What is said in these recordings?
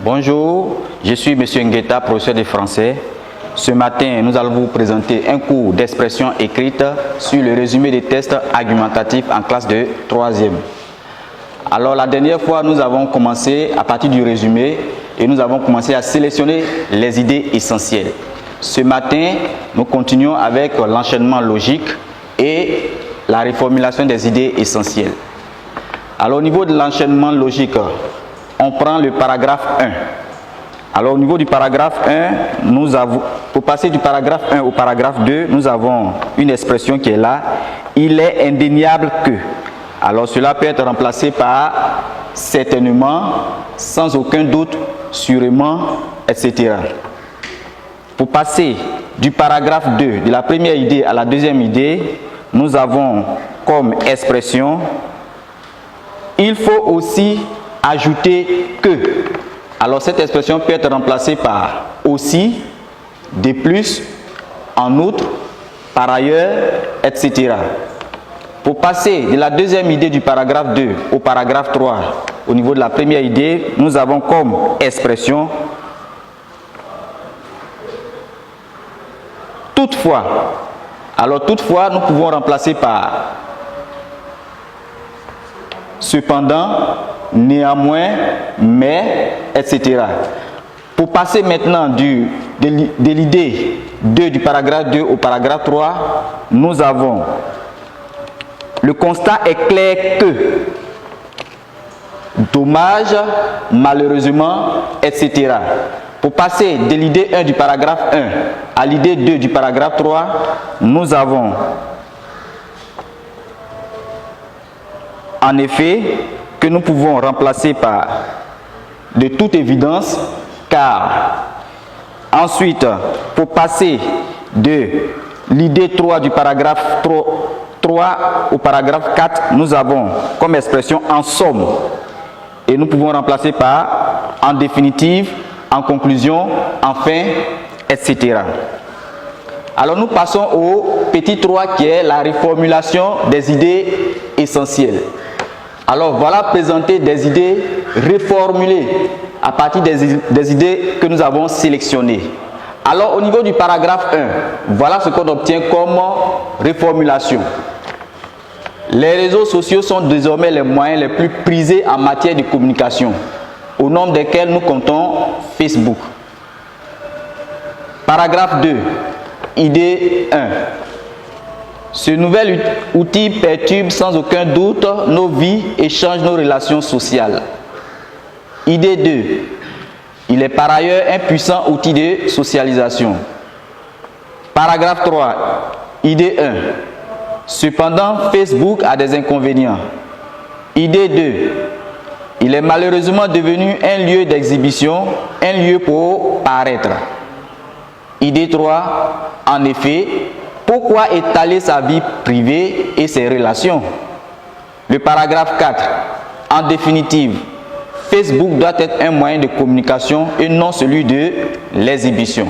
Bonjour, je suis M. Ngueta, professeur de français. Ce matin, nous allons vous présenter un cours d'expression écrite sur le résumé des tests argumentatifs en classe de 3e. Alors, la dernière fois, nous avons commencé à partir du résumé et nous avons commencé à sélectionner les idées essentielles. Ce matin, nous continuons avec l'enchaînement logique et la reformulation des idées essentielles. Alors, au niveau de l'enchaînement logique, on prend le paragraphe 1. Alors, au niveau du paragraphe 1, pour passer du paragraphe 1 au paragraphe 2, nous avons une expression qui est là. Il est indéniable que. Alors, cela peut être remplacé par certainement, sans aucun doute, sûrement, etc. Pour passer du paragraphe 2, de la première idée à la deuxième idée, nous avons comme expression il faut aussi ajouter que. Alors cette expression peut être remplacée par aussi, de plus, en outre, par ailleurs, etc. Pour passer de la deuxième idée du paragraphe 2 au paragraphe 3, au niveau de la première idée, nous avons comme expression toutefois. Alors toutefois, nous pouvons remplacer par cependant, néanmoins, mais, etc. Pour passer maintenant de l'idée 2 du paragraphe 2 au paragraphe 3, nous avons le constat est clair que, dommage, malheureusement, etc. Pour passer de l'idée 1 du paragraphe 1 à l'idée 2 du paragraphe 3, nous avons en effet que nous pouvons remplacer par de toute évidence, car. Ensuite, pour passer de l'idée 3 du paragraphe 3 au paragraphe 4, nous avons comme expression en somme. Et nous pouvons remplacer par en définitive, en conclusion, enfin, etc. Alors nous passons au petit 3 qui est la reformulation des idées essentielles. Alors voilà présenter des idées reformulées à partir des idées que nous avons sélectionnées. Alors au niveau du paragraphe 1, voilà ce qu'on obtient comme reformulation. Les réseaux sociaux sont désormais les moyens les plus prisés en matière de communication, au nombre desquels nous comptons Facebook. Paragraphe 2, idée 1. Ce nouvel outil perturbe sans aucun doute nos vies et change nos relations sociales. Idée 2. Il est par ailleurs un puissant outil de socialisation. Paragraphe 3. Idée 1. Cependant, Facebook a des inconvénients. Idée 2. Il est malheureusement devenu un lieu d'exhibition, un lieu pour paraître. Idée 3. En effet, pourquoi étaler sa vie privée et ses relations? Le paragraphe 4. En définitive, Facebook doit être un moyen de communication et non celui de l'exhibition.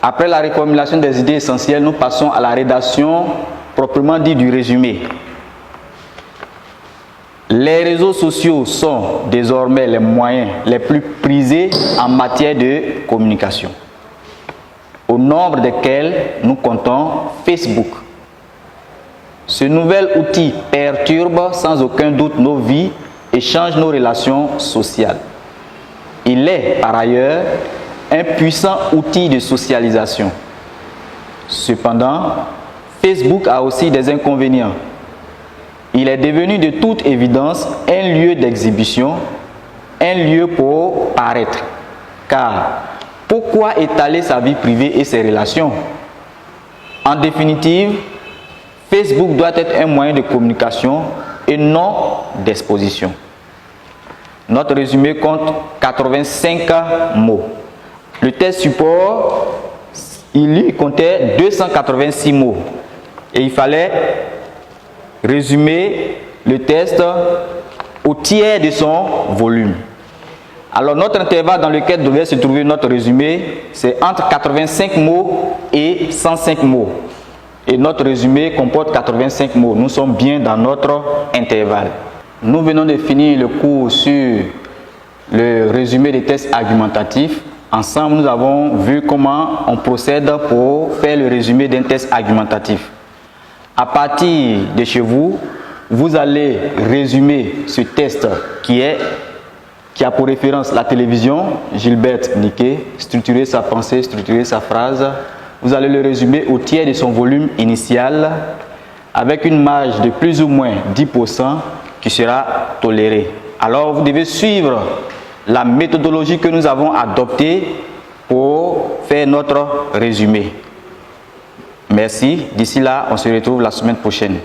Après la reformulation des idées essentielles, nous passons à la rédaction proprement dit du résumé. Les réseaux sociaux sont désormais les moyens les plus prisés en matière de communication, au nombre desquels nous comptons Facebook. Ce nouvel outil perturbe sans aucun doute nos vies et change nos relations sociales. Il est par ailleurs un puissant outil de socialisation. Cependant, Facebook a aussi des inconvénients. Il est devenu de toute évidence un lieu d'exhibition, un lieu pour paraître. Car pourquoi étaler sa vie privée et ses relations? En définitive, Facebook doit être un moyen de communication et non d'exposition. Notre résumé compte 85 mots. Le test support, il comptait 286 mots. Et il fallait résumer le test au tiers de son volume. Alors notre intervalle dans lequel devait se trouver notre résumé, c'est entre 85 mots et 105 mots. Et notre résumé comporte 85 mots. Nous sommes bien dans notre intervalle. Nous venons de finir le cours sur le résumé des tests argumentatifs. Ensemble, nous avons vu comment on procède pour faire le résumé d'un test argumentatif. À partir de chez vous, vous allez résumer ce test qui a pour référence la télévision, Gilbert Niquet, structurer sa pensée, structurer sa phrase. Vous allez le résumer au tiers de son volume initial avec une marge de plus ou moins 10% qui sera tolérée. Alors, vous devez suivre la méthodologie que nous avons adoptée pour faire notre résumé. Merci. D'ici là, on se retrouve la semaine prochaine.